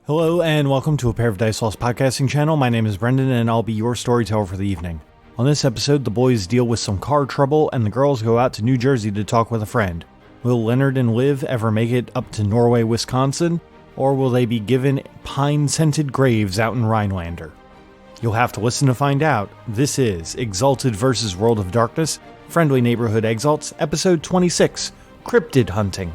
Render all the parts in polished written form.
Hello and welcome to a Pair of Dice Lost podcasting channel. My name is Brendan and I'll be your storyteller for the evening. On this episode, the boys deal with some car trouble and the girls go out to New Jersey to talk with a friend. Will Leonard and Liv ever make it up to Norway, Wisconsin? Or will they be given pine-scented graves out in Rhinelander? You'll have to listen to find out. This is Exalted vs. World of Darkness, Friendly Neighborhood Exalts, Episode 26, Cryptid Hunting.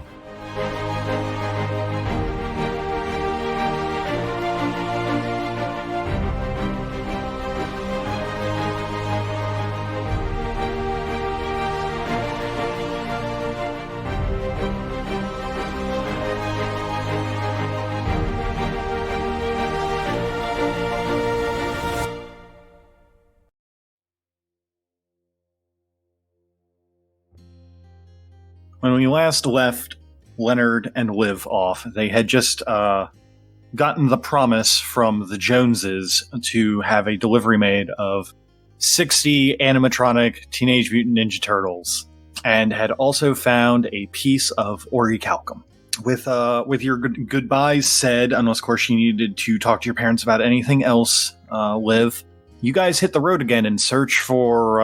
When we last left Leonard and Liv off, they had just gotten the promise from the Joneses to have a delivery made of 60 animatronic Teenage Mutant Ninja Turtles, and had also found a piece of orichalcum. With your goodbyes said, unless of course you needed to talk to your parents about anything else, Liv, you guys hit the road again and search for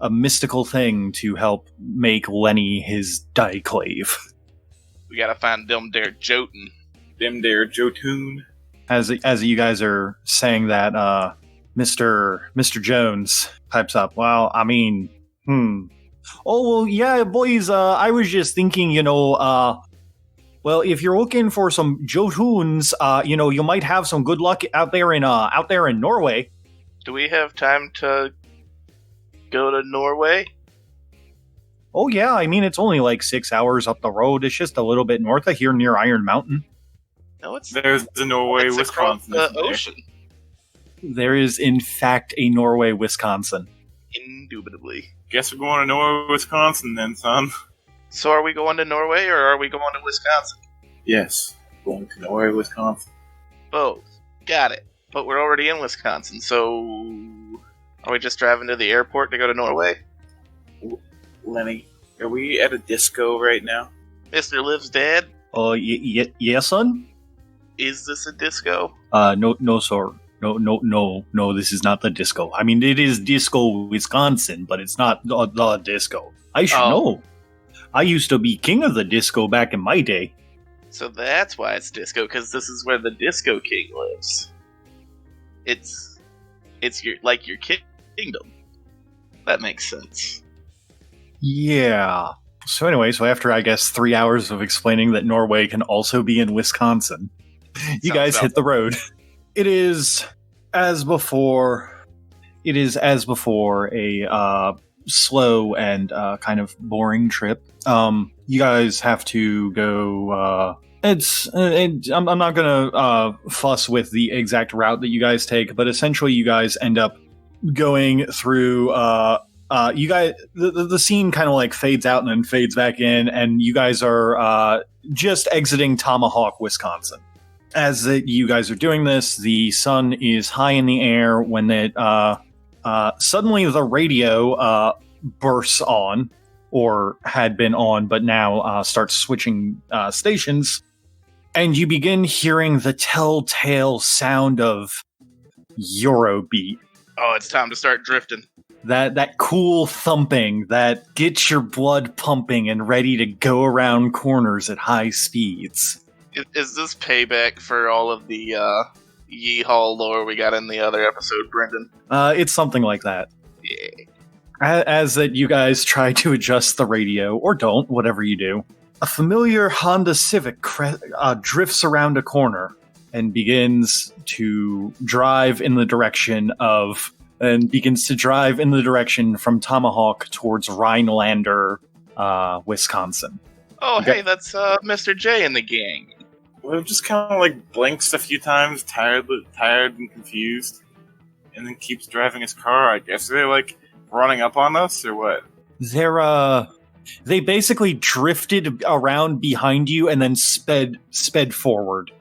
a mystical thing to help make Lenny his diclave. We gotta find them there Jotun. Them there Jotun. As you guys are saying that, Mr. Jones pipes up. Well, I mean, Oh, well, yeah, boys, I was just thinking, well, if you're looking for some Jotuns, you might have some good luck out there in Norway. Do we have time to go to Norway? Oh, yeah, I mean, it's only like 6 hours up the road. It's just a little bit north of here near Iron Mountain. No, it's There's the Norway, it's Wisconsin. across the ocean. There is, in fact, a Norway, Wisconsin. Indubitably. Guess we're going to Norway, Wisconsin then, son. So are we going to Norway or are we going to Wisconsin? Yes, going to Norway, Wisconsin. Both. Got it. But we're already in Wisconsin, so are we just driving to the airport to go to Norway? Lenny, are we at a disco right now? Mr. Liv's dad? Yes, son? Is this a disco? No, sir. No, this is not the disco. I mean, it is Disco Wisconsin, but it's not the disco. I should know. I used to be king of the disco back in my day. So that's why it's disco, because this is where the Disco King lives. It's your kingdom. That makes sense. Yeah. So anyway, after, I guess, 3 hours of explaining that Norway can also be in Wisconsin, you guys hit the road. It is, as before, a slow and kind of boring trip. You guys have to go. I'm not gonna fuss with the exact route that you guys take, but essentially, you guys end up going through. You guys, the scene kind of like fades out and then fades back in, and you guys are just exiting Tomahawk, Wisconsin. As you guys are doing this, the sun is high in the air when suddenly the radio bursts on, or had been on, but now starts switching stations, and you begin hearing the telltale sound of Eurobeat. Oh, it's time to start drifting. That cool thumping that gets your blood pumping and ready to go around corners at high speeds. Is this payback for all of the yeehaw lore we got in the other episode, Brendan? It's something like that. Yeah. As that you guys try to adjust the radio, or don't, whatever you do, a familiar Honda Civic drifts around a corner and begins to drive in the direction from Tomahawk towards Rhinelander, Wisconsin. Oh, Okay. hey, that's Mr. J and the gang. Well, just kind of like blinks a few times, tired and confused, and then keeps driving his car. I guess are they like running up on us or what? They basically drifted around behind you and then sped forward.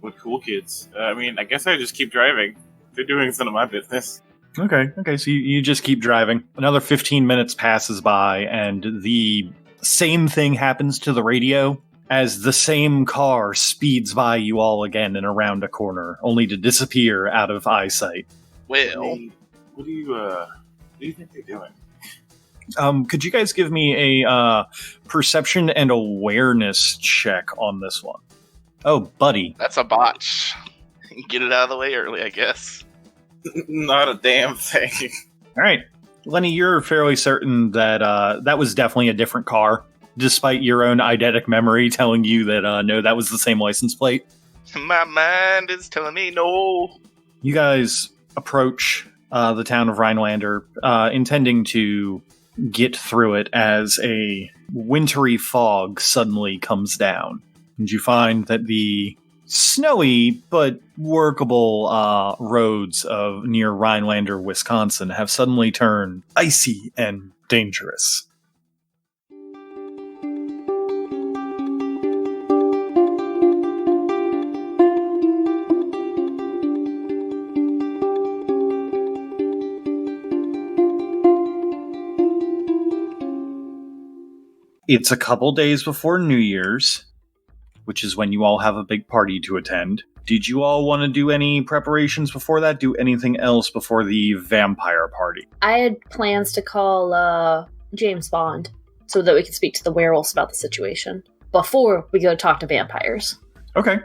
What cool kids. I mean, I guess I just keep driving. They're doing none of my business. Okay, so you just keep driving. Another 15 minutes passes by, and the same thing happens to the radio. as the same car speeds by you all again and around a corner, only to disappear out of eyesight. Well, What do you think they're doing? Could you guys give me a perception and awareness check on this one? Oh, buddy. that's a botch. Get it out of the way early, I guess. Not a damn thing. All right. Lenny, you're fairly certain that that was definitely a different car, despite your own eidetic memory telling you that, no, that was the same license plate. My mind is telling me no. You guys approach the town of Rhinelander, intending to get through it as a wintry fog suddenly comes down. And you find that the snowy but workable roads of near Rhinelander, Wisconsin have suddenly turned icy and dangerous. It's a couple days before New Year's, which is when you all have a big party to attend. Did you all want to do any preparations before that? Do anything else before the vampire party? I had plans to call James Bond so that we could speak to the werewolves about the situation before we go talk to vampires. Okay,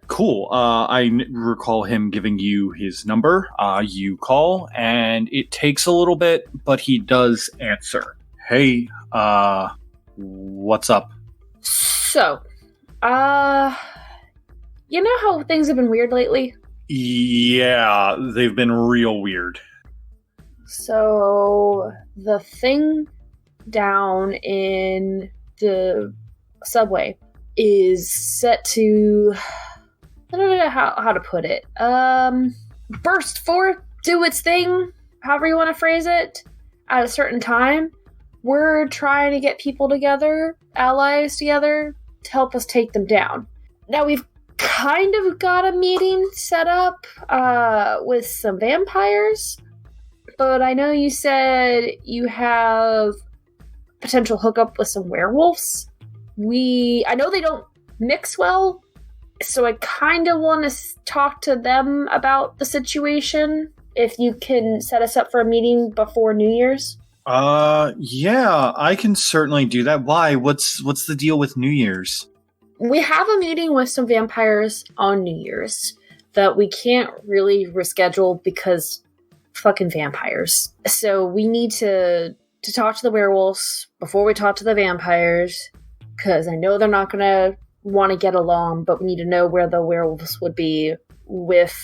cool. I recall him giving you his number. You call, and it takes a little bit, but he does answer. Hey, what's up? So, you know how things have been weird lately? Yeah, they've been real weird. So, the thing down in the subway is set to, I don't know how to put it, burst forth, do its thing, however you want to phrase it, at a certain time. We're trying to get people together, allies together, to help us take them down. Now, we've kind of got a meeting set up with some vampires, but I know you said you have potential hookup with some werewolves. I know they don't mix well, so I kind of want to talk to them about the situation, if you can set us up for a meeting before New Year's. Yeah, I can certainly do that. Why? What's the deal with New Year's? We have a meeting with some vampires on New Year's that we can't really reschedule because fucking vampires. So we need to talk to the werewolves before we talk to the vampires, because I know they're not going to want to get along, but we need to know where the werewolves would be with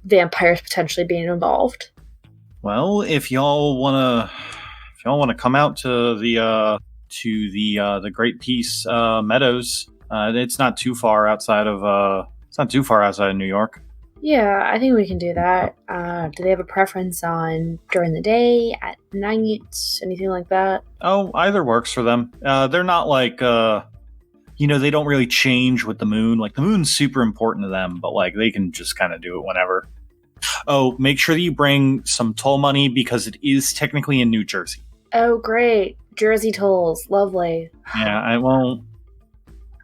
vampires potentially being involved. Well, if y'all wanna come out to the Great Peace Meadows, it's not too far outside of New York. Yeah, I think we can do that. Do they have a preference on during the day, at night, anything like that? Oh, either works for them. They're not like they don't really change with the moon. Like, the moon's super important to them, but like they can just kind of do it whenever. Oh, make sure that you bring some toll money because it is technically in New Jersey. Oh, great. Jersey tolls. Lovely. Yeah, I wanted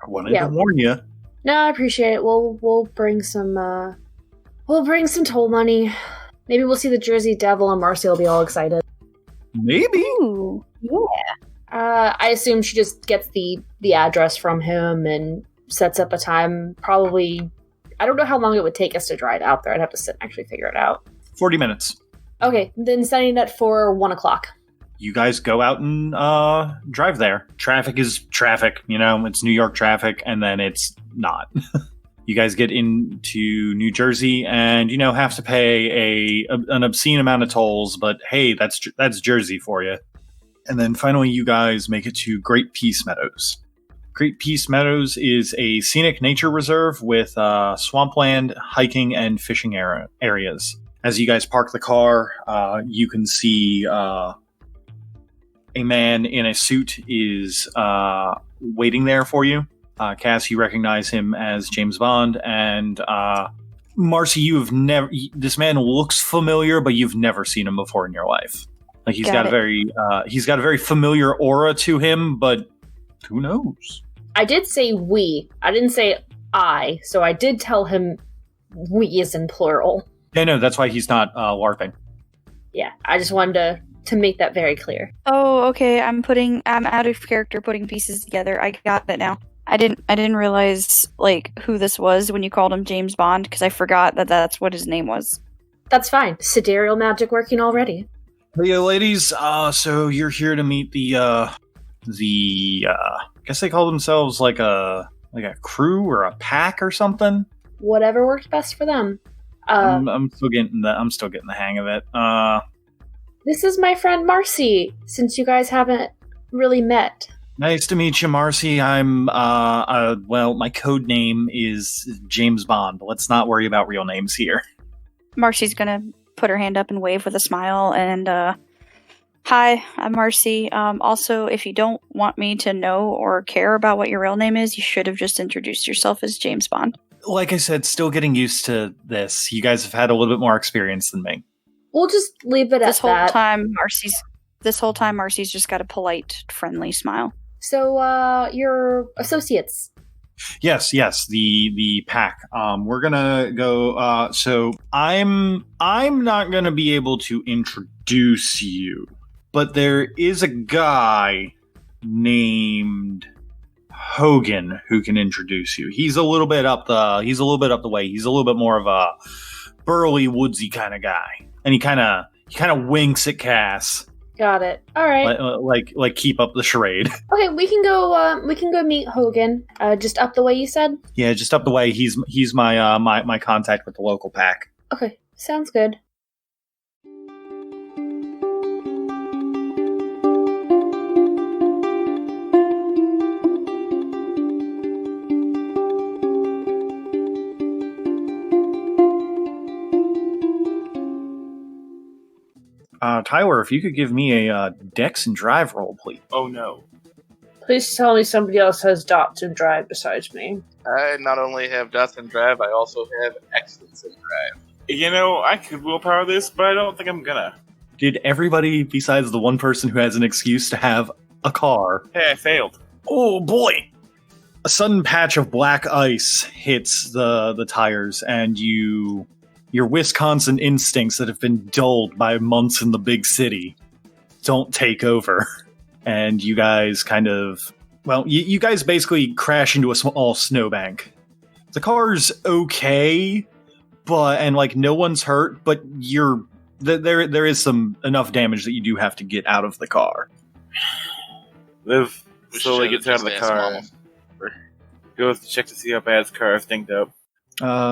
to warn you. No, I appreciate it. We'll bring some toll money. Maybe we'll see the Jersey Devil and Marcy will be all excited. Maybe. Ooh, yeah. I assume she just gets the address from him and sets up a time. Probably, I don't know how long it would take us to drive out there. I'd have to sit and actually figure it out. 40 minutes. Okay, then setting it for 1 o'clock. You guys go out and drive there. Traffic is traffic, it's New York traffic, and then it's not. You guys get into New Jersey and, have to pay an obscene amount of tolls, but hey, that's Jersey for you. And then finally, you guys make it to Great Peace Meadows. Great Peace Meadows is a scenic nature reserve with swampland, hiking, and fishing areas. As you guys park the car, you can see a man in a suit is waiting there for you. Cass, you recognize him as James Bond, and Marcy, this man looks familiar, but you've never seen him before in your life. Like, he's got a very familiar aura to him, but who knows? I did say we. I didn't say I, so I did tell him we is in plural. Yeah, no, that's why he's not LARPing. Yeah, I just wanted to make that very clear. Oh, okay. I'm out of character putting pieces together. I got it now. I didn't realize like who this was when you called him James Bond because I forgot that that's what his name was. That's fine. Sidereal magic working already. Hey, ladies. So you're here to meet I guess they call themselves like a crew or a pack or something. Whatever works best for them. I'm still getting the hang of it. This is my friend Marcy. Since you guys haven't really met. Nice to meet you, Marcy. I'm well, my code name is James Bond, but let's not worry about real names here. Marcy's gonna put her hand up and wave with a smile and hi, I'm Marcy. Also, if you don't want me to know or care about what your real name is, you should have just introduced yourself as James Bond. Like I said, still getting used to this. You guys have had a little bit more experience than me. We'll just leave it This at that. This whole time, Marcy's just got a polite, friendly smile. So, your associates. Yes, the pack. We're gonna go. So I'm not gonna be able to introduce you, but there is a guy named Hogan who can introduce you. He's a little bit up the way. He's a little bit more of a burly, woodsy kind of guy, and he kind of winks at Cass. Got it. All right. Like keep up the charade. Okay, we can go meet Hogan. Just up the way you said. Yeah, just up the way. He's my contact with the local pack. Okay, sounds good. Tyler, if you could give me a Dex and Drive roll, please. Oh no. Please tell me somebody else has dots and drive besides me. I not only have dots and drive, I also have excellence in drive. You know, I could willpower this, but I don't think I'm gonna. Did everybody besides the one person who has an excuse to have a car? Hey, I failed. Oh boy! A sudden patch of black ice hits the tires, and your Wisconsin instincts that have been dulled by months in the big city don't take over. And you guys you guys basically crash into a small snowbank. The car's okay, and no one's hurt, but there is enough damage that you do have to get out of the car. Liv slowly gets out of the car. Goes to check to see how bad his car is dinged up.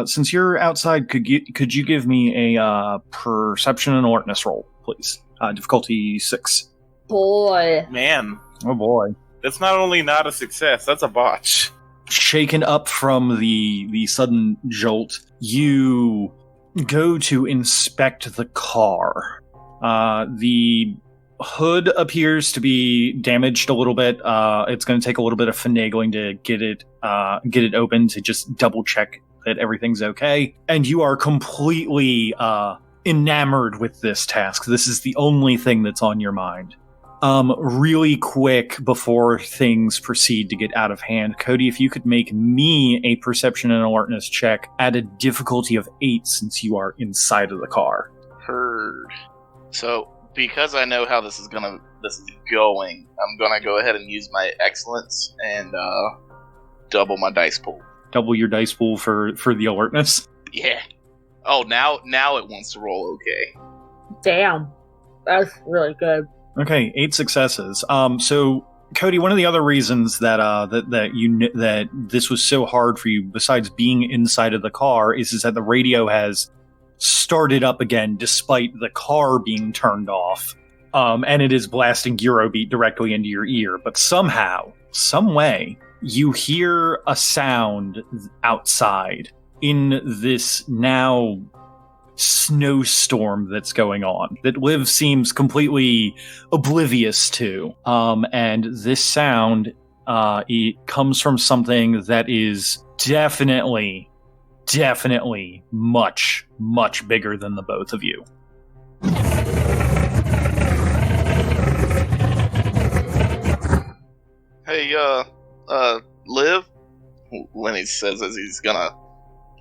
Since you're outside, could you give me a perception and alertness roll, please? Difficulty 6. Boy. Man. Oh boy. That's not only not a success, that's a botch. Shaken up from the sudden jolt, you go to inspect the car. The hood appears to be damaged a little bit. It's going to take a little bit of finagling to get it open to just double check that everything's okay. And you are completely enamored with this task. This is the only thing that's on your mind. Really quick before things proceed to get out of hand, Cody, if you could make me a perception and alertness check at a difficulty of 8 since you are inside of the car. Heard. So, because I know how this is going, I'm gonna go ahead and use my excellence and double my dice pool. Double your dice pool for the alertness? Yeah. Oh, now it wants to roll okay. Damn. That's really good. Okay, 8 successes. So Cody, one of the other reasons that this was so hard for you, besides being inside of the car, is that the radio has started up again despite the car being turned off, and it is blasting Eurobeat directly into your ear. But somehow, some way, you hear a sound outside in this now snowstorm that's going on that Liv seems completely oblivious to. And this sound, it comes from something that is definitely much, much bigger than the both of you. Hey, Liv? Lenny says as he's gonna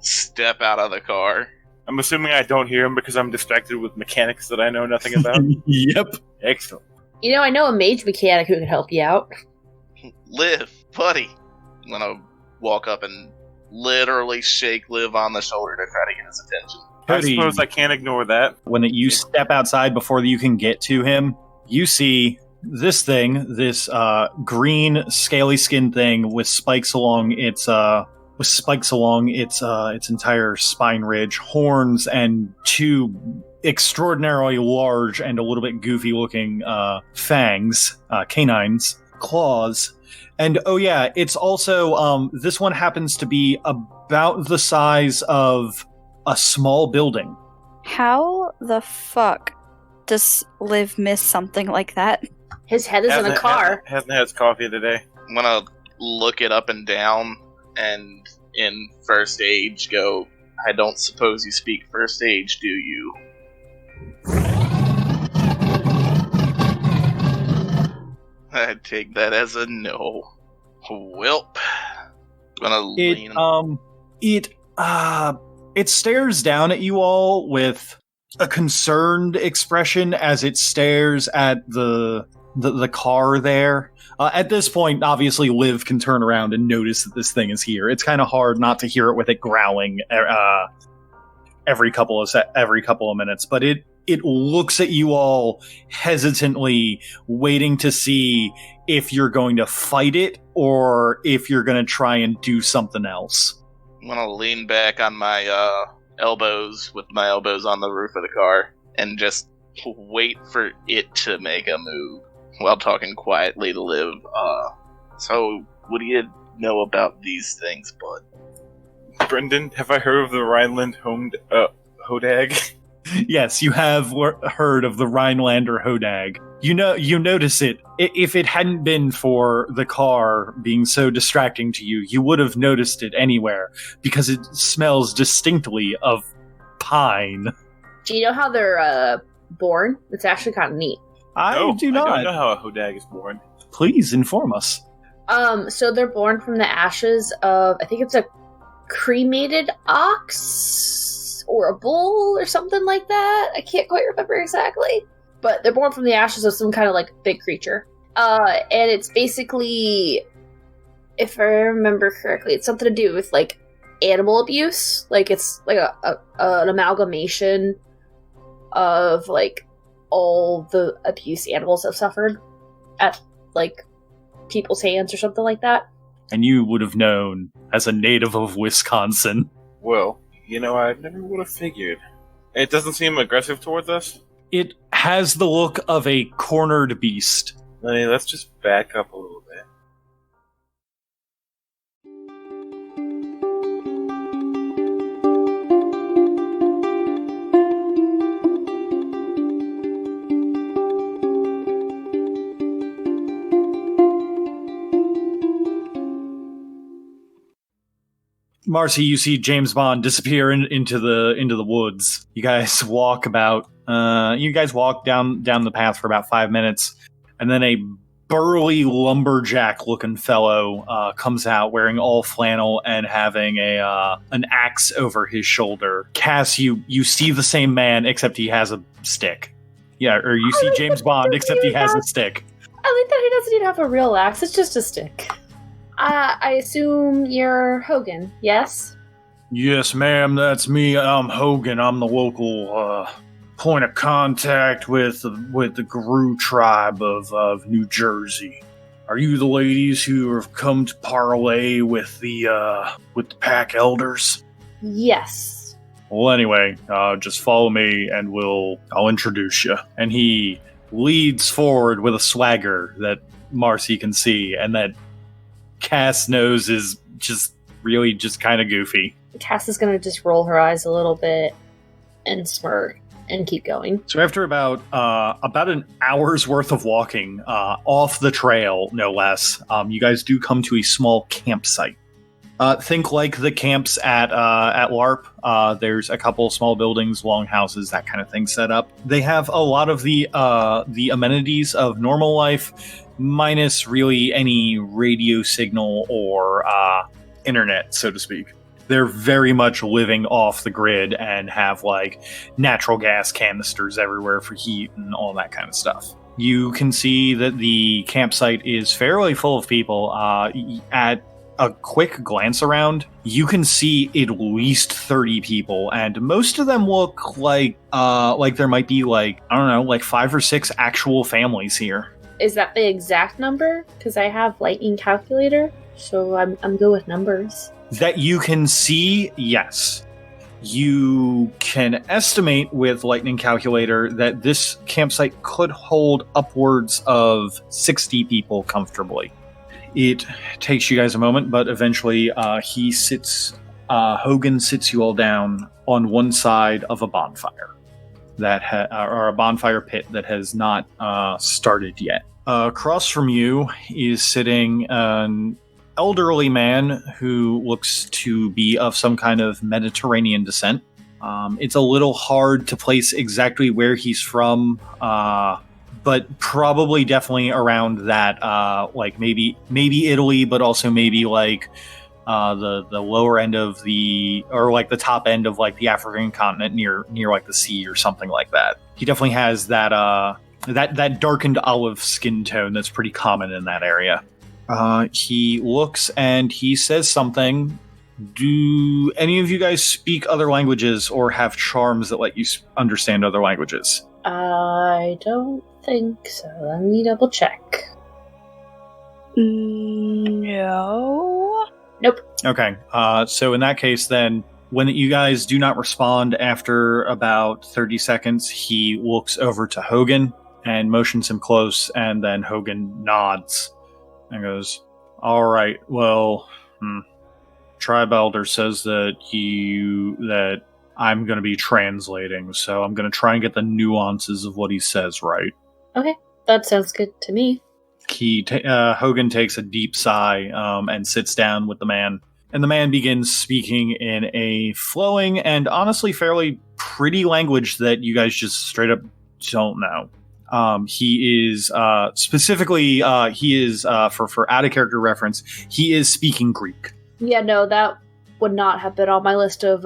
step out of the car. I'm assuming I don't hear him because I'm distracted with mechanics that I know nothing about. Yep. Excellent. I know a mage mechanic who can help you out. Liv, buddy. I'm gonna walk up and literally shake Liv on the shoulder to try to get his attention. I suppose I can't ignore that. When you step outside before you can get to him, you see this thing, this green, scaly skin thing with spikes along its entire spine ridge, horns, and two extraordinarily large and a little bit goofy-looking fangs, canines, claws. And oh yeah, it's also this one happens to be about the size of a small building. How the fuck does Liv miss something like that? His head is in a car. Hasn't had his coffee today. I'm gonna look it up and down, and in first age go, I don't suppose you speak first age, do you? I take that as a no. Welp. Gonna lean. It stares down at you all with a concerned expression as it stares at the car there. At this point, obviously, Liv can turn around and notice that this thing is here. It's kind of hard not to hear it with it growling every couple of minutes, but it looks at you all hesitantly, waiting to see if you're going to fight it or if you're going to try and do something else. I'm gonna lean back on my elbows with my elbows on the roof of the car and just wait for it to make a move while talking quietly to Liv. So, what do you know about these things, bud? Brendan, have I heard of the Rhinelander Hodag? Yes, you have heard of the Rhinelander Hodag. You notice it. If it hadn't been for the car being so distracting to you, you would have noticed it anywhere, because it smells distinctly of pine. Do you know how they're born? It's actually kind of neat. I do not. I don't know how a Hodag is born. Please inform us. So they're born from the ashes of, I think it's a cremated ox or a bull or something like that. I can't quite remember exactly. But they're born from the ashes of some kind of like big creature. And it's basically, if I remember correctly, it's something to do with like animal abuse. Like it's like an amalgamation of like all the abuse animals have suffered at like people's hands or something like that. And you would have known as a native of Wisconsin. Well, I never would have figured. It doesn't seem aggressive towards us. It has the look of a cornered beast. Let's just back up a little bit. Marcy, you see James Bond disappear into the woods. You guys walk down the path for about 5 minutes, and then a burly lumberjack-looking fellow comes out wearing all flannel and having an axe over his shoulder. Cass, you see the same man except he has a stick. Yeah, or you see James Bond except he has a stick. I like that he doesn't even have a real axe. It's just a stick. I assume you're Hogan, yes? Yes, ma'am, that's me. I'm Hogan. I'm the local point of contact with the Gru tribe of New Jersey. Are you the ladies who have come to parley with the pack elders? Yes. Well, anyway, just follow me and I'll introduce you. And he leads forward with a swagger that Marcy can see, and that Cass knows is just kind of goofy. Cass is gonna just roll her eyes a little bit and smirk and keep going. So after about an hour's worth of walking off the trail, no less, you guys do come to a small campsite. Think like the camps at LARP. There's a couple small buildings, longhouses, that kind of thing set up. They have a lot of the amenities of normal life, minus really any radio signal or internet, so to speak. They're very much living off the grid and have like natural gas canisters everywhere for heat and all that kind of stuff. You can see that the campsite is fairly full of people. At a quick glance around, you can see at least 30 people, and most of them look like there might be like, I don't know, like 5 or 6 actual families here. Is that the exact number? Because I have lightning calculator, so I'm good with numbers. That you can see, yes. You can estimate with lightning calculator that this campsite could hold upwards of 60 people comfortably. It takes you guys a moment, but eventually Hogan sits you all down on one side of a bonfire or a bonfire pit that has not started yet. Across from you is sitting an elderly man who looks to be of some kind of Mediterranean descent. It's a little hard to place exactly where he's from, but probably definitely around that, like maybe Italy, but also maybe like the lower end of or like the top end of like the African continent near like the sea or something like that. He definitely has that that darkened olive skin tone that's pretty common in that area. He looks and he says something. Do any of you guys speak other languages or have charms that let you understand other languages? I don't think so. Let me double check. No. Nope. Okay. So in that case, then, when you guys do not respond after about 30 seconds, he looks over to Hogan and motions him close, and then Hogan nods and goes, all right, well, Tribe Elder says that I'm going to be translating, so I'm going to try and get the nuances of what he says right. Okay, that sounds good to me. Hogan takes a deep sigh and sits down with the man, and the man begins speaking in a flowing and honestly fairly pretty language that you guys just straight up don't know. He is specifically for out of character reference, he is speaking Greek. Yeah, no, that would not have been on my list of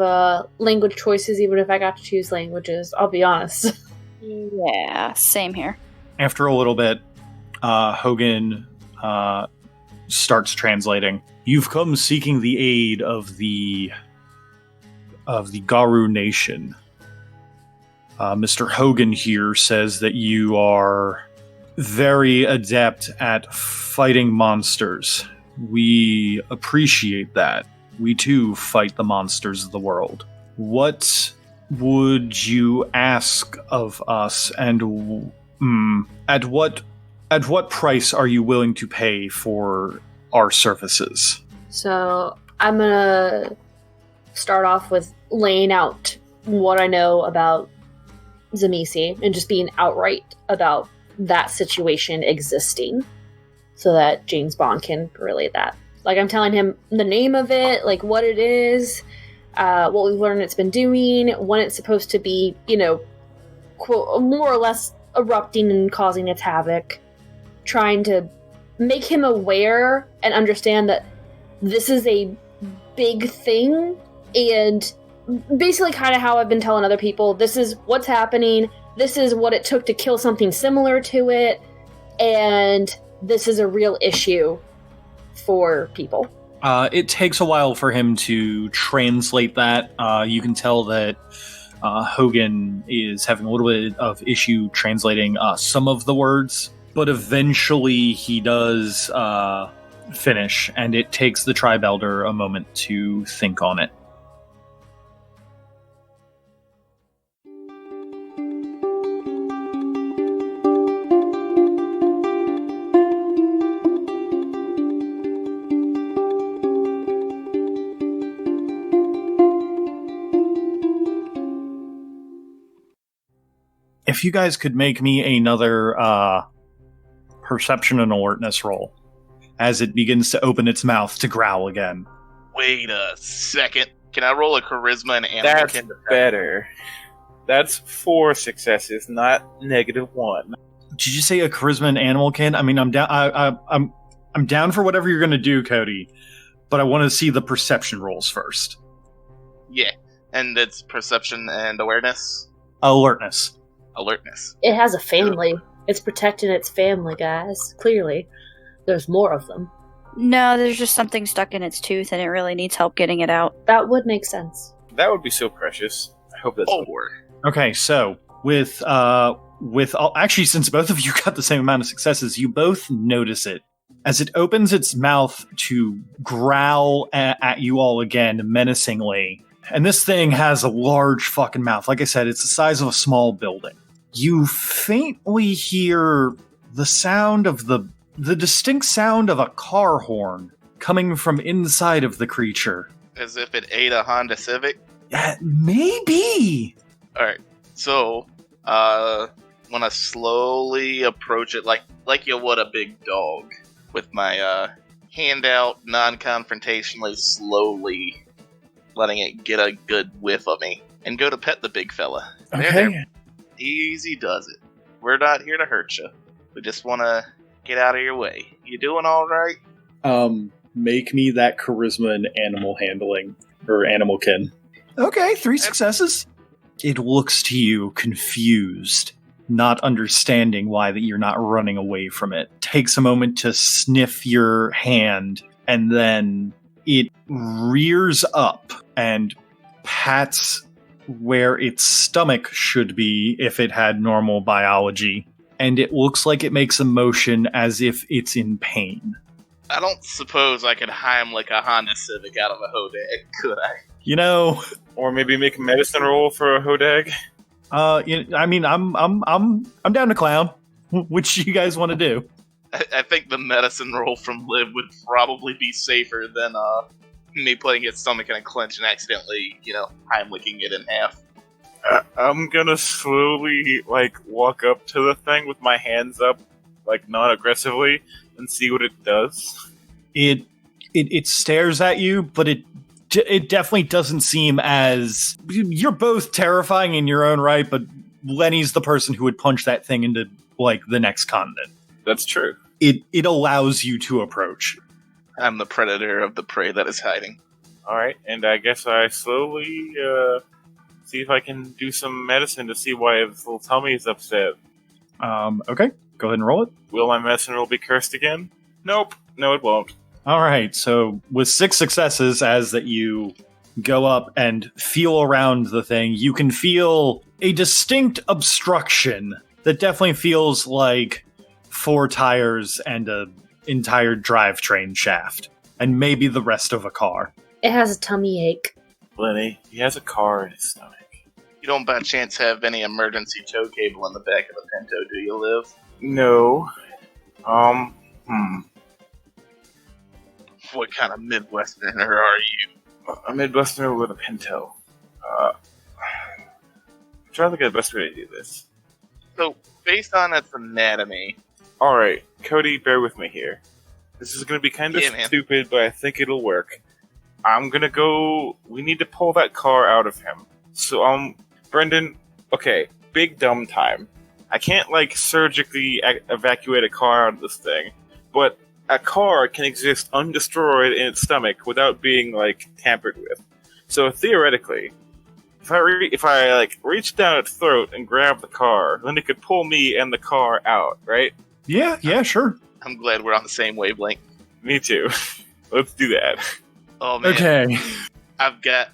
language choices, even if I got to choose languages, I'll be honest. Yeah, same here. After a little bit, Hogan starts translating. You've come seeking the aid of the Garu nation. Mr. Hogan here says that you are very adept at fighting monsters. We appreciate that. We too fight the monsters of the world. What would you ask of us, and at what price are you willing to pay for our services? So I'm gonna start off with laying out what I know about Zamisi and just being outright about that situation existing so that James Bond can relate that. Like, I'm telling him the name of it, like what it is, what we've learned it's been doing, when it's supposed to be, quote, more or less erupting and causing its havoc, trying to make him aware and understand that this is a big thing, and basically kind of how I've been telling other people, this is what's happening, this is what it took to kill something similar to it, and this is a real issue for people. It takes a while for him to translate that. You can tell that Hogan is having a little bit of issue translating some of the words, but eventually he does finish, and it takes the Tribe Elder a moment to think on it. If you guys could make me another perception and alertness roll as it begins to open its mouth to growl again. Wait a second. Can I roll a charisma and animal? That's better. That's 4 successes, not -1. Did you say a charisma and animal kin? I mean, I'm down. I'm down for whatever you're going to do, Cody. But I want to see the perception rolls first. Yeah, and it's perception and awareness. Alertness. Alertness. It has a family. It's protecting its family, guys. Clearly. There's more of them. No, there's just something stuck in its tooth and it really needs help getting it out. That would make sense. That would be so precious. I hope that's 4. Okay, so with all, actually, since both of you got the same amount of successes, you both notice it as it opens its mouth to growl at you all again menacingly. And this thing has a large fucking mouth. Like I said, it's the size of a small building. You faintly hear the sound of the distinct sound of a car horn coming from inside of the creature. As if it ate a Honda Civic. Maybe. All right, so want to slowly approach it like you would a big dog, with my hand out, non-confrontationally, slowly letting it get a good whiff of me, and go to pet the big fella. There. Easy does it. We're not here to hurt you. We just want to get out of your way. You doing all right? Make me that charisma and animal handling, or animal kin. Okay, 3 successes. It looks to you confused, not understanding why that you're not running away from it. Takes a moment to sniff your hand, and then it rears up and pats where its stomach should be if it had normal biology. And it looks like it makes a motion as if it's in pain. I don't suppose I could Heimlich a Honda Civic out of a Hodag, could I? You know, Or maybe make a medicine roll for a Hodag. I mean, I'm down to clown. Which you guys want to do? I think the medicine roll from Liv would probably be safer than me putting its stomach in a clench and accidentally, Heimliching it in half. I'm gonna slowly, walk up to the thing with my hands up, non-aggressively, and see what it does. It stares at you, but it definitely doesn't seem as... You're both terrifying in your own right, but Lenny's the person who would punch that thing into, the next continent. That's true. It allows you to approach. I'm the predator of the prey that is hiding. Alright, and I guess I slowly, see if I can do some medicine to see why its little tummy is upset. Okay, go ahead and roll it. Will my medicine roll be cursed again? Nope. No, it won't. All right, so with 6 successes, as that you go up and feel around the thing, you can feel a distinct obstruction that definitely feels like 4 tires and an entire drivetrain shaft, and maybe the rest of a car. It has a tummy ache. Lenny, he has a car in his stomach. You don't by chance have any emergency tow cable in the back of the Pinto, do you, Liv? No. What kind of Midwesterner are you? A Midwesterner with a Pinto. I'm trying to think of the best way to do this. So, based on its anatomy... Alright, Cody, bear with me here. This is going to be kind of stupid, but I think it'll work. I'm going to go... We need to pull that car out of him. So, Brendan, okay, big dumb time. I can't, surgically evacuate a car out of this thing, but a car can exist undestroyed in its stomach without being, tampered with. So, theoretically, if I reach down its throat and grab the car, then it could pull me and the car out, right? Yeah, sure. I'm glad we're on the same wavelength. Me too. Let's do that. Oh, man. Okay. I've got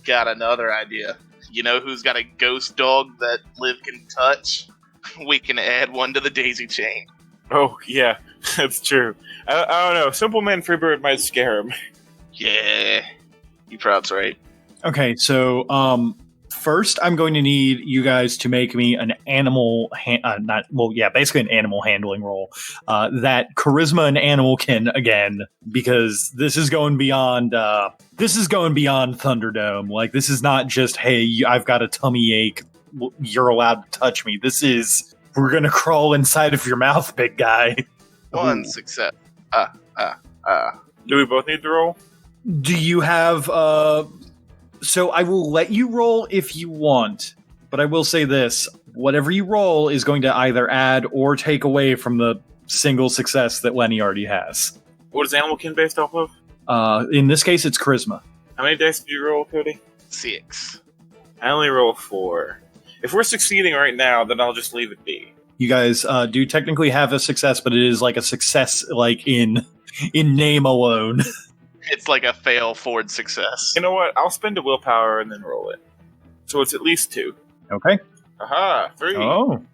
another idea. You know who's got a ghost dog that Liv can touch? We can add one to the daisy chain. Oh, yeah, that's true. I don't know. Simple Man Freebird might scare him. Yeah, you prob's right. Okay, so first I'm going to need you guys to make me an animal, basically an animal handling roll. That charisma and animal kin again, because this is going beyond. This is going beyond Thunderdome. This is not just, hey, I've got a tummy ache. You're allowed to touch me. This is, we're gonna crawl inside of your mouth, big guy. 1 success. Do we both need to roll? Do you have... So I will let you roll if you want, but I will say this. Whatever you roll is going to either add or take away from the single success that Lenny already has. What is Animalkin based off of? In this case, it's charisma. How many dice did you roll, Cody? 6. I only roll 4. If we're succeeding right now, then I'll just leave it be. You guys do technically have a success, but it is like a success like in name alone. It's like a fail forward success. You know what? I'll spend a willpower and then roll it. So it's at least 2. Okay. Aha, 3. Oh.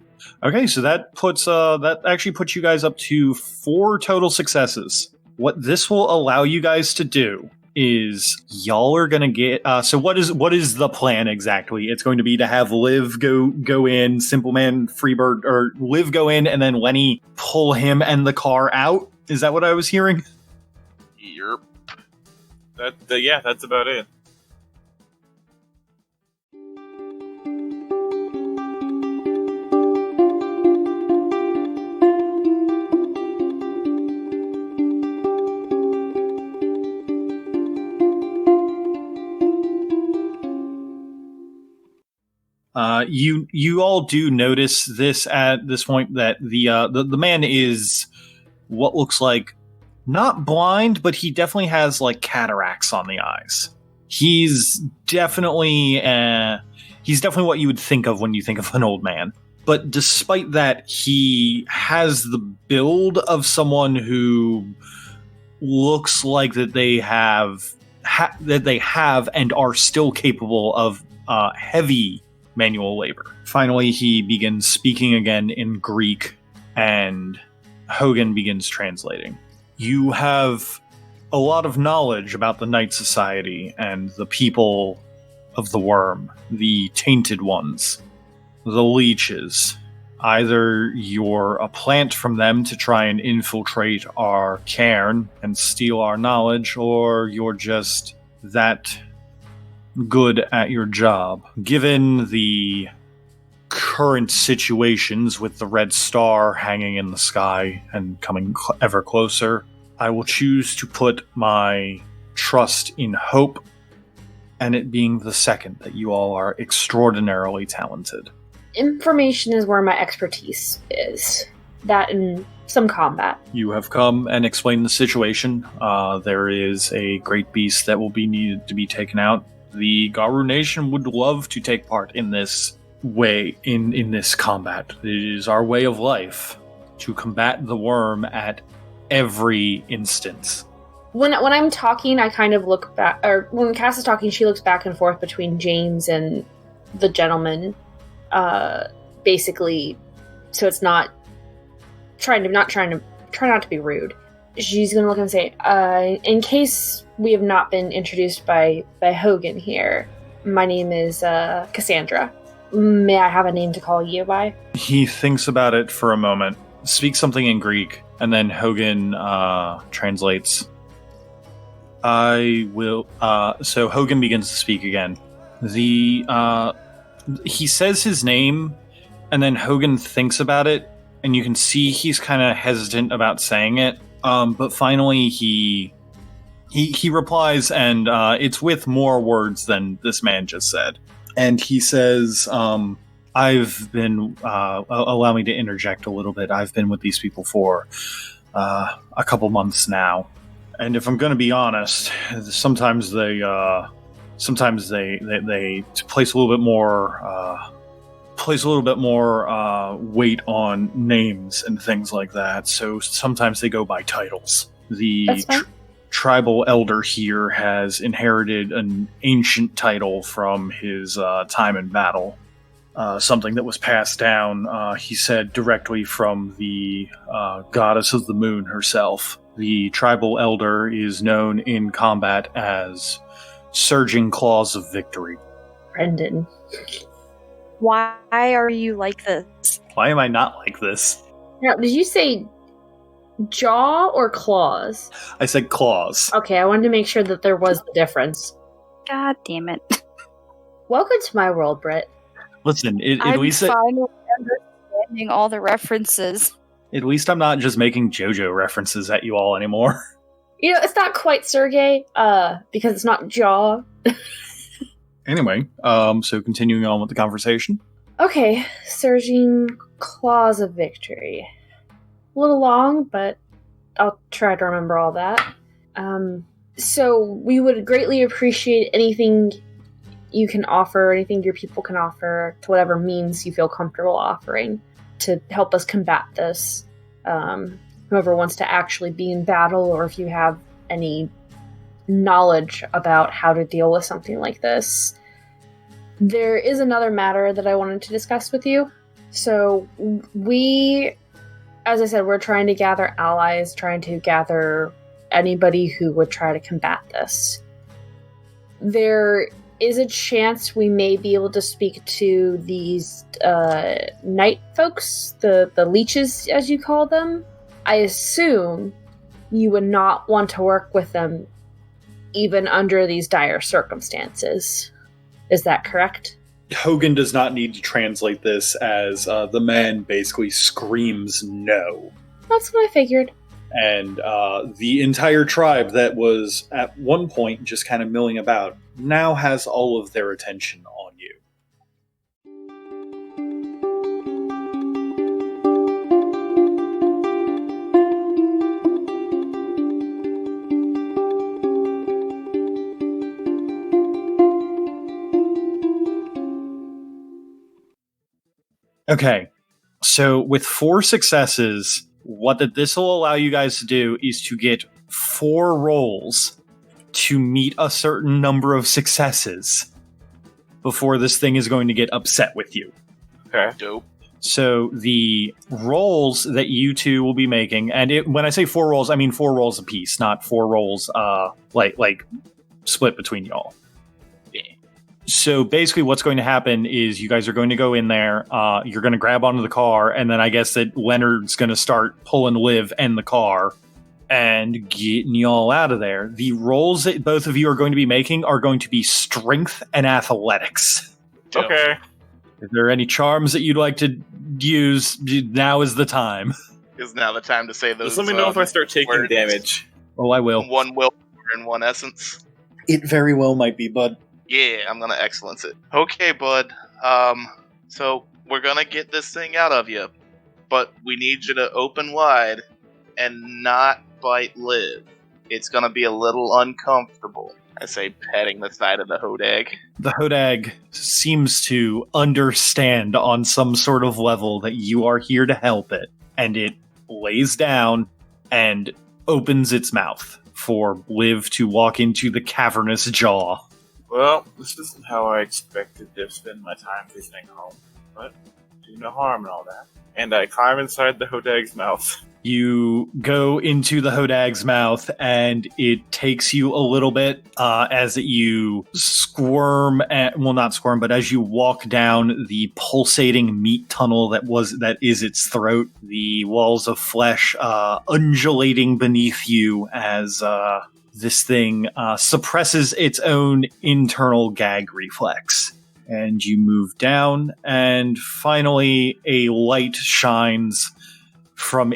Okay, so that actually puts you guys up to 4 total successes. What this will allow you guys to do is y'all are gonna get so what is the plan exactly? It's going to be to have Liv go in, Simple Man, Freebird, or Liv go in and then Lenny pull him and the car out. Is that what I was hearing? Yerp. Yeah, that's about it. You all do notice this at this point that the man is what looks like not blind, but he definitely has like cataracts on the eyes. He's definitely what you would think of when you think of an old man. But despite that, he has the build of someone who looks like that they have and are still capable of heavy manual labor. Finally, he begins speaking again in Greek, and Hogan begins translating. You have a lot of knowledge about the Night Society and the people of the Worm, the Tainted Ones, the Leeches. Either you're a plant from them to try and infiltrate our cairn and steal our knowledge, or you're just that good at your job. Given the current situations with the red star hanging in the sky and coming ever closer, I will choose to put my trust in hope, and it being the second that you all are extraordinarily talented. Information is where my expertise is. That and some combat. You have come and explained the situation. There is a great beast that will be needed to be taken out. The Garu Nation would love to take part in this way, in this combat. It is our way of life to combat the worm at every instance. When I'm talking, I kind of look back, or when Cass is talking, she looks back and forth between James and the gentleman, basically, so it's not try not to be rude. She's gonna look and say, in case we have not been introduced by Hogan here, my name is Cassandra. May I have a name to call you by? He thinks about it for a moment, speaks something in Greek, and then Hogan translates. I will. So Hogan begins to speak again. He says his name, and then Hogan thinks about it, and you can see he's kind of hesitant about saying it. But finally, he replies, and it's with more words than this man just said. And he says, I've been, allow me to interject a little bit. I've been with these people for a couple months now. And if I'm going to be honest, sometimes they place a little bit more weight on names and things like that. So sometimes they go by titles. The tribal elder here has inherited an ancient title from his time in battle. Something that was passed down, he said, directly from the goddess of the moon herself. The tribal elder is known in combat as Surging Claws of Victory. Brendan. Why are you like this? Why am I not like this? Now, did you say jaw or claws? I said claws. Okay, I wanted to make sure that there was the difference. God damn it. Welcome to my world, Britt. Listen, I'm finally understanding all the references. At least I'm not just making JoJo references at you all anymore. It's not quite Sergey, because it's not Jaw. Anyway, so continuing on with the conversation. Okay, Surging Claws of Victory. A little long, but I'll try to remember all that. So we would greatly appreciate anything you can offer, anything your people can offer, to whatever means you feel comfortable offering to help us combat this. Whoever wants to actually be in battle, or if you have any knowledge about how to deal with something like this. There is another matter that I wanted to discuss with you. So we, as I said, we're trying to gather allies, trying to gather anybody who would try to combat this. There is a chance we may be able to speak to these night folks, the leeches, as you call them. I assume you would not want to work with them even under these dire circumstances. Is that correct? Hogan does not need to translate this, as the man basically screams no. That's what I figured. And the entire tribe that was at one point just kind of milling about now has all of their attention on you. Okay, so with 4 successes, what this will allow you guys to do is to get 4 rolls to meet a certain number of successes before this thing is going to get upset with you. Okay. Dope. So the rolls that you two will be making, and when I say 4 rolls, I mean 4 rolls apiece, not 4 rolls like split between y'all. So basically what's going to happen is you guys are going to go in there, you're going to grab onto the car, and then I guess that Leonard's going to start pulling Liv and the car and getting y'all out of there. The rolls that both of you are going to be making are going to be strength and athletics. Okay. If there are any charms that you'd like to use, now is the time. Is now the time to say those. Just let me know if I start taking words. damage. Oh, I will. 1 will and 1 essence. It very well might be, bud. Yeah, I'm gonna excellence it. Okay, bud. So we're gonna get this thing out of you, but we need you to open wide and not bite Liv. It's gonna be a little uncomfortable. I say, patting the side of the hodag. The hodag seems to understand on some sort of level that you are here to help it, and it lays down and opens its mouth for Liv to walk into the cavernous jaw. Well, this isn't how I expected to spend my time visiting home, but do no harm and all that. And I climb inside the hodag's mouth. You go into the hodag's mouth, and it takes you a little bit as you squirm, well, not squirm, but as you walk down the pulsating meat tunnel that is its throat, the walls of flesh undulating beneath you as this thing suppresses its own internal gag reflex. And you move down, and finally a light shines from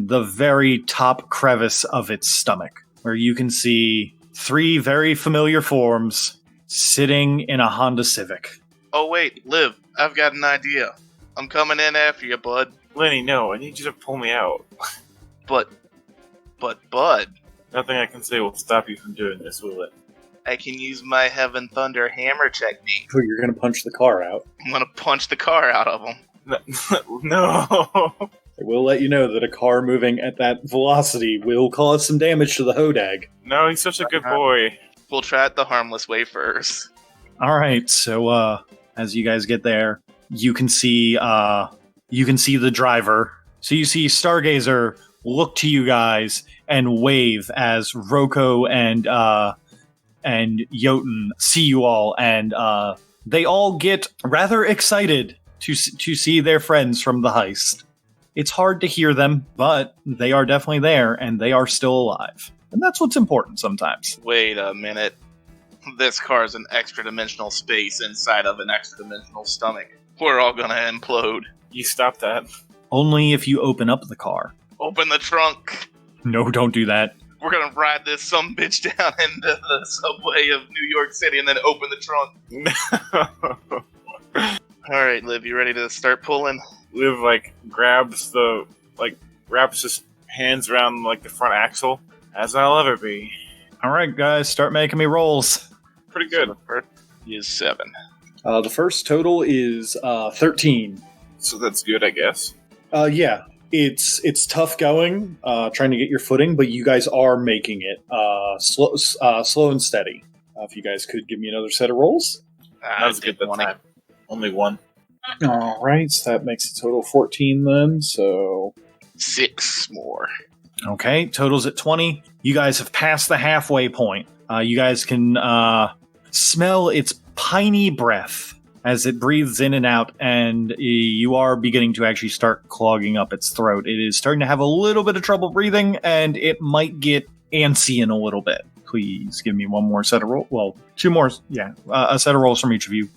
the very top crevice of its stomach, where you can see 3 very familiar forms sitting in a Honda Civic. Oh wait, Liv, I've got an idea. I'm coming in after you, bud. Lenny, no, I need you to pull me out. But bud, Nothing I can say will stop you from doing this, will it? I can use my Heaven Thunder hammer technique. Oh, you're gonna punch the car out. I'm gonna punch the car out of him. No. I will let you know that a car moving at that velocity will cause some damage to the hodag. No, he's such a good boy. We'll try it the harmless way first. All right, so as you guys get there, you can see the driver. So you see Stargazer look to you guys and wave as Roko and Jotun see you all, and they all get rather excited to see their friends from the heist. It's hard to hear them, but they are definitely there, and they are still alive. And that's what's important sometimes. Wait a minute. This car's an extra-dimensional space inside of an extra-dimensional stomach. We're all gonna implode. You stop that. Only if you open up the car. Open the trunk. No, don't do that. We're gonna ride this some bitch down into the subway of New York City and then open the trunk. Alright, Liv, you ready to start pulling? Liv, wraps his hands around, the front axle, as I'll ever be. Alright, guys, start making me rolls. Pretty good. So the first is 7. The first total is 13. So that's good, I guess. Yeah, it's tough going, trying to get your footing, but you guys are making it slow and steady. If you guys could give me another set of rolls. That was good that time. Only one. All right, so that makes a total of 14 then, so... 6 more. Okay, total's at 20. You guys have passed the halfway point. You guys can smell its piney breath as it breathes in and out, and you are beginning to actually start clogging up its throat. It is starting to have a little bit of trouble breathing, and it might get antsy in a little bit. Please give me one more set of rolls. Well, 2 more. Yeah, a set of rolls from each of you.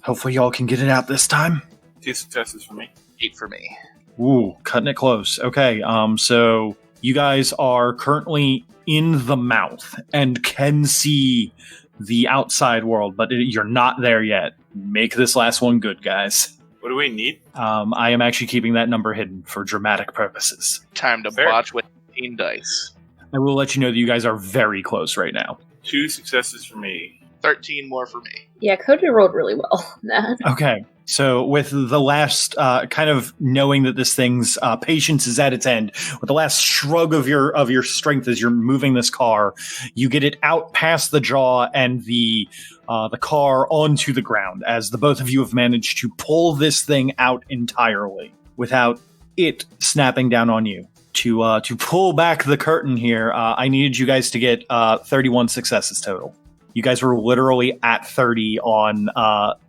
Hopefully y'all can get it out this time. 2 successes for me. 8 for me. Ooh, cutting it close. Okay, so you guys are currently in the mouth and can see the outside world, but you're not there yet. Make this last one good, guys. What do we need? I am actually keeping that number hidden for dramatic purposes. Time to botch with 18 dice. I will let you know that you guys are very close right now. 2 successes for me. 13 more for me. Yeah, Cody rolled really well on that. Okay, so with the last kind of knowing that this thing's patience is at its end, with the last shrug of your strength as you're moving this car, you get it out past the jaw and the car onto the ground, as the both of you have managed to pull this thing out entirely without it snapping down on you. To pull back the curtain here, I needed you guys to get 31 successes total. You guys were literally at 30 on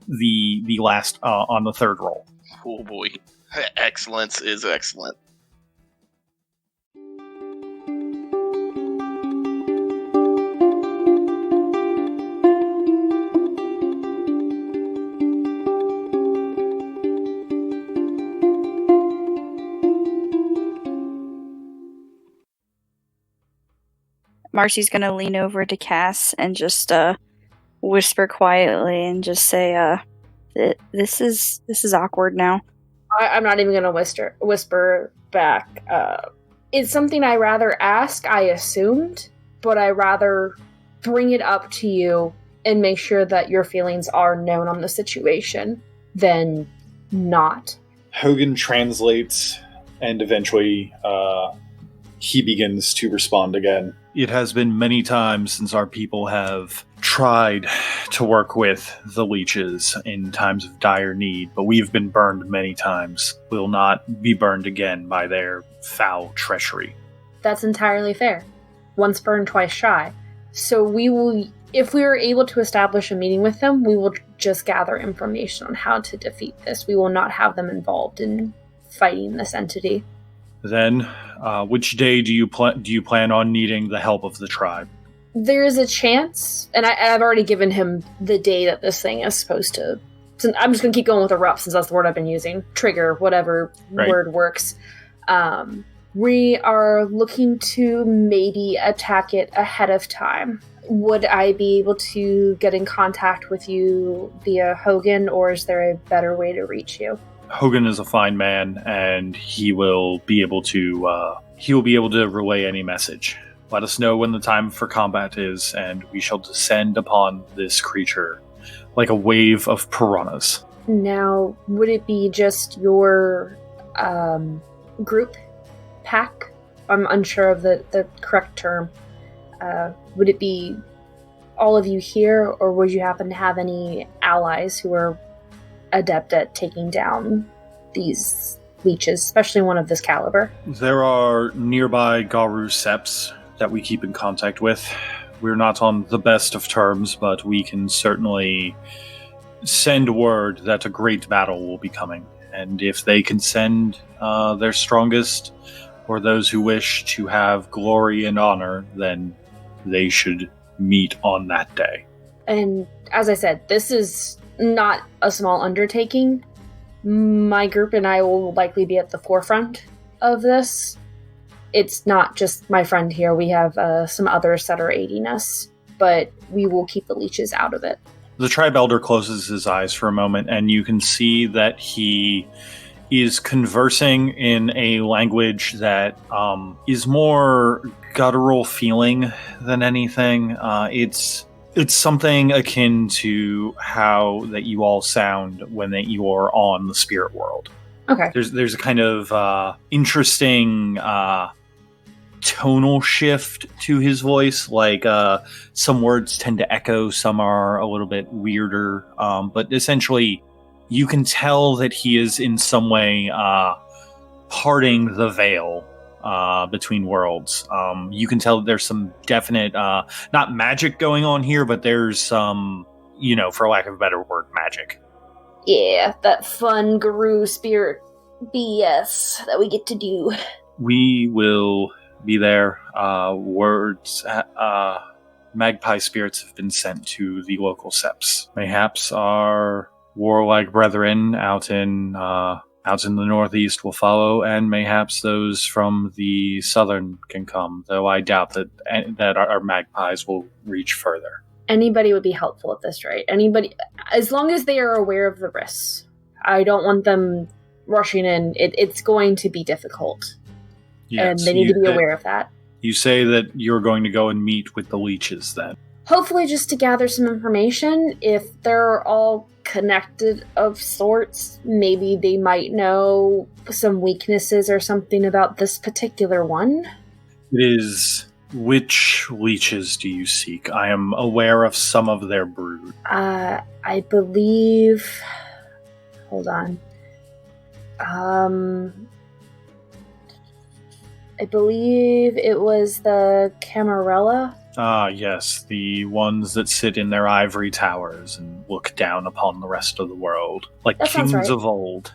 the last on the third roll. Oh boy, excellence is excellent. Marcy's gonna lean over to Cass and just whisper quietly and just say, "This is awkward now." I'm not even gonna whisper back. It's something I rather ask. I assumed, but I rather bring it up to you and make sure that your feelings are known on the situation than not. Hogan translates, and eventually he begins to respond again. It has been many times since our people have tried to work with the leeches in times of dire need, but we've been burned many times. We'll not be burned again by their foul treachery. That's entirely fair. Once burned, twice shy. So we will, if we are able to establish a meeting with them, we will just gather information on how to defeat this. We will not have them involved in fighting this entity. Then, which day do you plan on needing the help of the tribe? There is a chance, and I've already given him the day that this thing is supposed to. So I'm just going to keep going with erupt since that's the word I've been using. Trigger, whatever word works. We are looking to maybe attack it ahead of time. Would I be able to get in contact with you via Hogan, or is there a better way to reach you? Hogan is a fine man, and he will be able to relay any message. Let us know when the time for combat is, and we shall descend upon this creature like a wave of piranhas. Now, would it be just your group pack? I'm unsure of the correct term. Would it be all of you here, or would you happen to have any allies who are adept at taking down these leeches, especially one of this caliber? There are nearby Garu Seps that we keep in contact with. We're not on the best of terms, but we can certainly send word that a great battle will be coming. And if they can send their strongest, or those who wish to have glory and honor, then they should meet on that day. And as I said, this is not a small undertaking. My group and I will likely be at the forefront of this. it's not just my friend here. We have some others that are aiding us, but we will keep the leeches out of it. The tribe elder closes his eyes for a moment, and you can see that he is conversing in a language that is more guttural feeling than anything. It's something akin to how that you all sound when that you are on the spirit world. Okay. There's a kind of interesting tonal shift to his voice. Like some words tend to echo, some are a little bit weirder. But essentially, you can tell that he is in some way parting the veil between worlds. You can tell that there's some definite, not magic going on here, but there's some, for lack of a better word, magic. Yeah, that fun guru spirit BS that we get to do. We will be there. Magpie spirits have been sent to the local seps. Mayhaps our warlike brethren out in the northeast will follow, and mayhaps those from the southern can come, though I doubt that our magpies will reach further. Anybody would be helpful at this, right? Anybody, as long as they are aware of the risks. I don't want them rushing in. It's going to be difficult. Yes, and they need to be aware of that. You say that you're going to go and meet with the leeches then? Hopefully just to gather some information. If they're all connected of sorts, maybe they might know some weaknesses or something about this particular one. It is... Which leeches do you seek? I am aware of some of their brood. I believe... Hold on. I believe it was the Camarilla. Ah, yes, the ones that sit in their ivory towers and look down upon the rest of the world. Like that kings of old.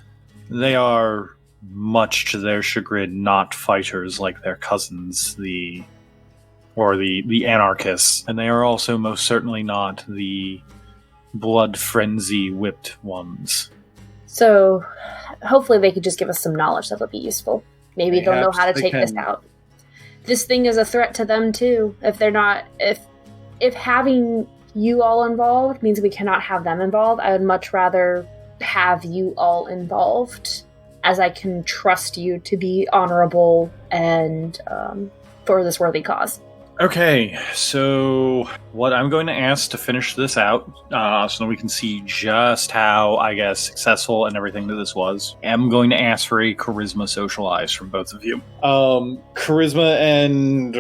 They are, much to their chagrin, not fighters like their cousins, the anarchists. And they are also most certainly not the blood frenzy whipped ones. So, hopefully they could just give us some knowledge that would be useful. Maybe they'll know how to take this out. This thing is a threat to them too. If they're not, if having you all involved means we cannot have them involved, I would much rather have you all involved, as I can trust you to be honorable and for this worthy cause. Okay, so what I'm going to ask to finish this out, so that we can see just how, I guess, successful and everything that this was, I'm going to ask for a charisma socialize from both of you. Charisma and...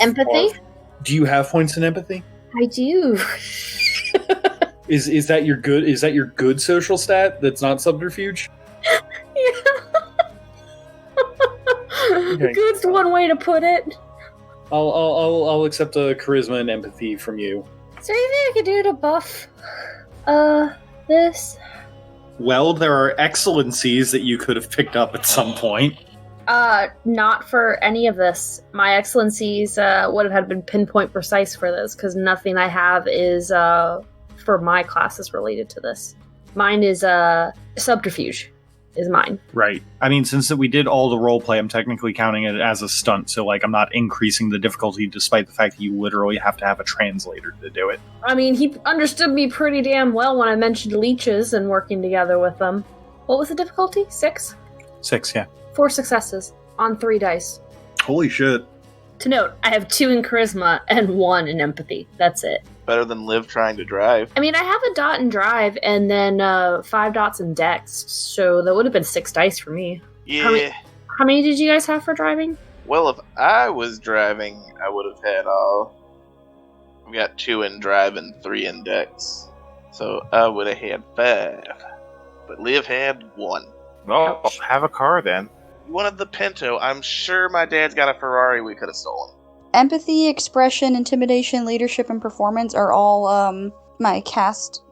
Empathy? Do you have points in empathy? I do. Is that your good social stat that's not subterfuge? Yeah. Okay. Good's one way to put it. I'll accept a charisma and empathy from you. Is there anything I could do to buff this? Well, there are excellencies that you could have picked up at some point. Not for any of this. My excellencies would have had been pinpoint precise for this, because nothing I have is for my classes related to this. Mine is subterfuge. Is mine. Right. I mean, since we did all the roleplay, I'm technically counting it as a stunt, so, I'm not increasing the difficulty despite the fact that you literally have to have a translator to do it. I mean, he understood me pretty damn well when I mentioned leeches and working together with them. What was the difficulty? 6? 6, yeah. 4 successes on 3 dice. Holy shit. To note, I have 2 in charisma and 1 in empathy. That's it. Better than Liv trying to drive. I mean, I have a dot in drive and then 5 dots in dex, so that would have been 6 dice for me. Yeah. How many did you guys have for driving? Well, if I was driving, I would have had we got 2 in drive and 3 in dex. So I would have had 5. But Liv had 1. Well, I'll have a car then. You wanted the Pinto. I'm sure my dad's got a Ferrari we could have stolen. Empathy, expression, intimidation, leadership, and performance are all my cast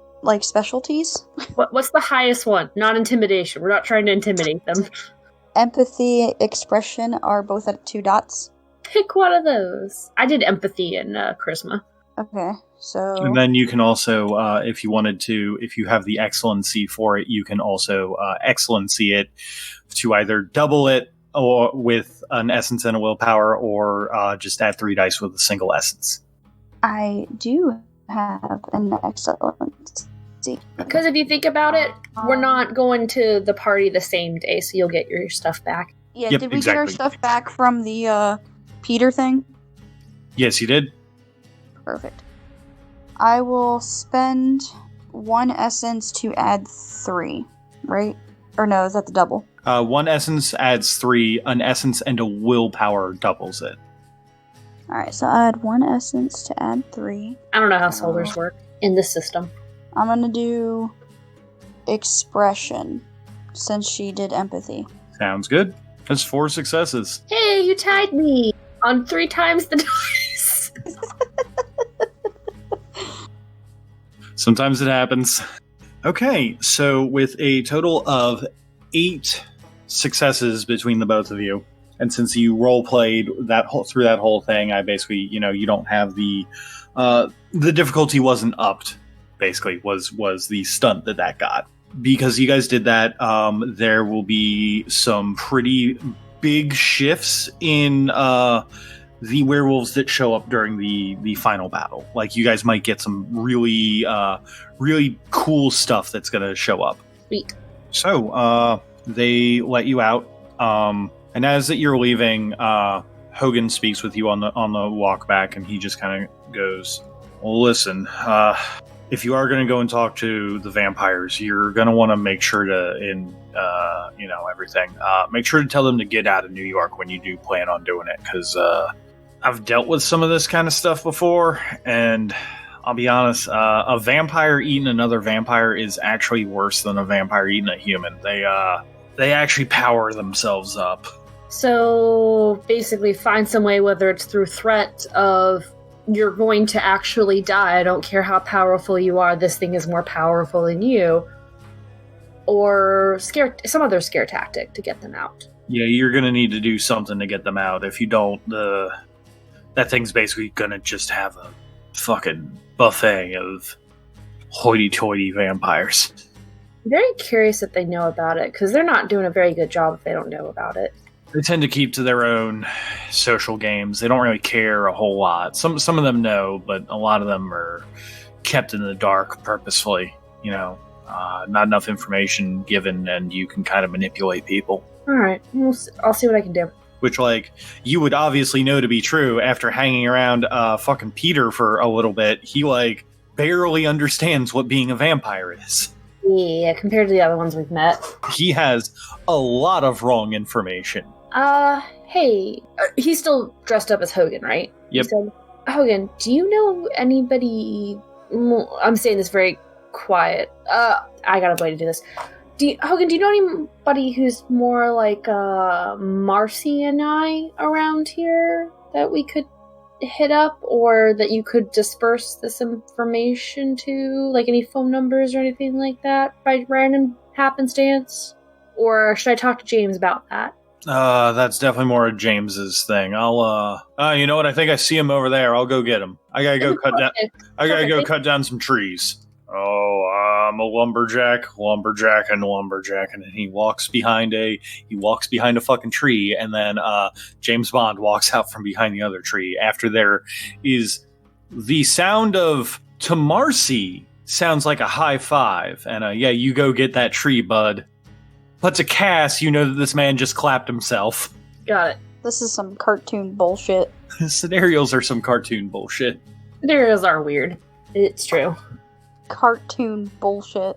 specialties. What's the highest one? Not intimidation. We're not trying to intimidate them. Empathy, expression are both at 2 dots. Pick one of those. I did empathy and charisma. Okay, so... And then you can also, if you wanted to, if you have the excellency for it, you can also excellency it to either double it or with an essence and a willpower, or just add 3 dice with a single essence. I do have an excellent. Because if you think about it, we're not going to the party the same day, so you'll get your stuff back. Yeah, Yep, did we exactly. get our stuff back from the Peter thing? Yes, you did. Perfect. I will spend 1 essence to add 3, right? Or no, is that the double? 1 essence adds 3. An essence and a willpower doubles it. Alright, so I add 1 essence to add 3. I don't know how solars work in this system. I'm gonna do expression, since she did empathy. Sounds good. That's 4 successes. Hey, you tied me on 3 times the dice. Sometimes it happens. Okay, so with a total of 8 successes between the both of you, and since you role played through that whole thing, I basically, you don't have the difficulty wasn't upped. Basically, was the stunt that got. Because you guys did that, there will be some pretty big shifts in the werewolves that show up during the final battle. Like, you guys might get some really cool stuff that's going to show up. Sweet. So, they let you out, and as you're leaving, Hogan speaks with you on the walk back, and he just kind of goes, "Well, listen, if you are going to go and talk to the vampires, you're going to want to make sure to, everything. Make sure to tell them to get out of New York when you do plan on doing it, because I've dealt with some of this kind of stuff before, and I'll be honest, a vampire eating another vampire is actually worse than a vampire eating a human. They actually power themselves up." So basically, find some way, whether it's through threat of you're going to actually die. I don't care how powerful you are. This thing is more powerful than you. Or some other scare tactic to get them out. Yeah, you're going to need to do something to get them out. If you don't, that thing's basically going to just have a fucking buffet of hoity-toity vampires. I'm very curious if they know about it, because they're not doing a very good job if they don't know about it. They tend to keep to their own social games. They don't really care a whole lot. Some of them know, but a lot of them are kept in the dark purposefully. Not enough information given, and you can kind of manipulate people. All right, I'll see what I can do. Which, you would obviously know to be true after hanging around fucking Peter for a little bit. He, barely understands what being a vampire is. Yeah, compared to the other ones we've met. He has a lot of wrong information. Hey, he's still dressed up as Hogan, right? Yep. He said, Hogan, do you know anybody... I'm saying this very quiet. I got a way to do this. Hogan, do you know anybody who's more like Marcy and I around here that we could hit up, or that you could disperse this information to? Like any phone numbers or anything like that by random happenstance? Or should I talk to James about that? That's definitely more of James's thing. I'll, you know what? I think I see him over there. I'll go get him. I gotta go cut down. I gotta go cut down some trees. Oh, I'm a lumberjack, and he walks behind a fucking tree, and then James Bond walks out from behind the other tree. After there is the sound of to Marcy sounds like a high five, and yeah, you go get that tree, bud. But to Cass, you know that this man just clapped himself. Got it. This is some cartoon bullshit. Scenarios are some cartoon bullshit. Scenarios are weird. It's true. Cartoon bullshit.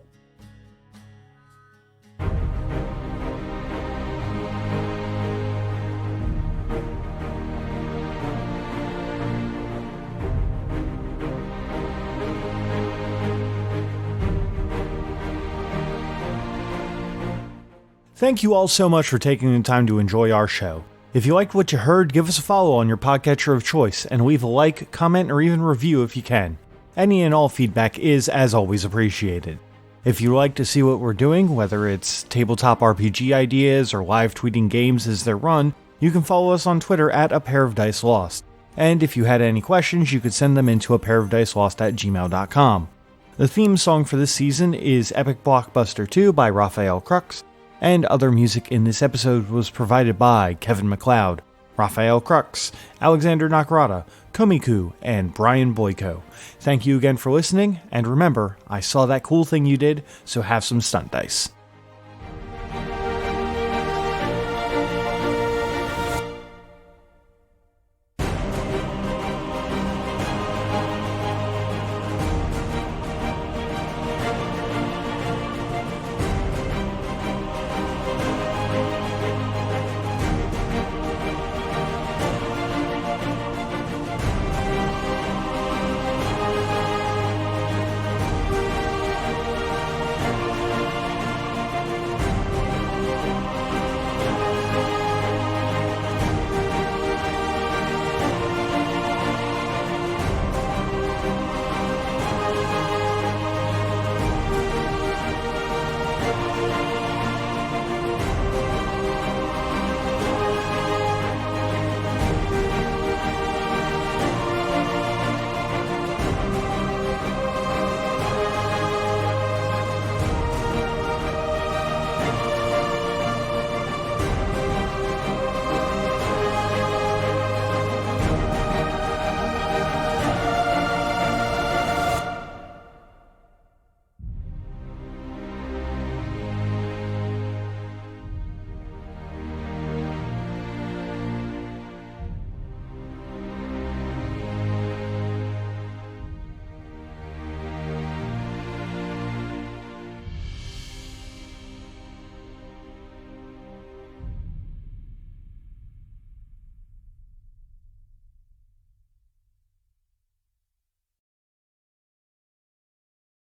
Thank you all so much for taking the time to enjoy our show. If you liked what you heard, give us a follow on your podcatcher of choice, and leave a like, comment, or even review if you can. Any and all feedback is, as always, appreciated. If you'd like to see what we're doing, whether it's tabletop RPG ideas or live tweeting games as they're run, you can follow us on Twitter at A Pair of Dice Lost. And if you had any questions, you could send them into apairofdicelost@gmail.com. The theme song for this season is Epic Blockbuster 2 by Raphael Crux, and other music in this episode was provided by Kevin MacLeod, Raphael Crux, Alexander Nakarada, Komiku, and Brian Boyko. Thank you again for listening, and remember, I saw that cool thing you did, so have some stunt dice.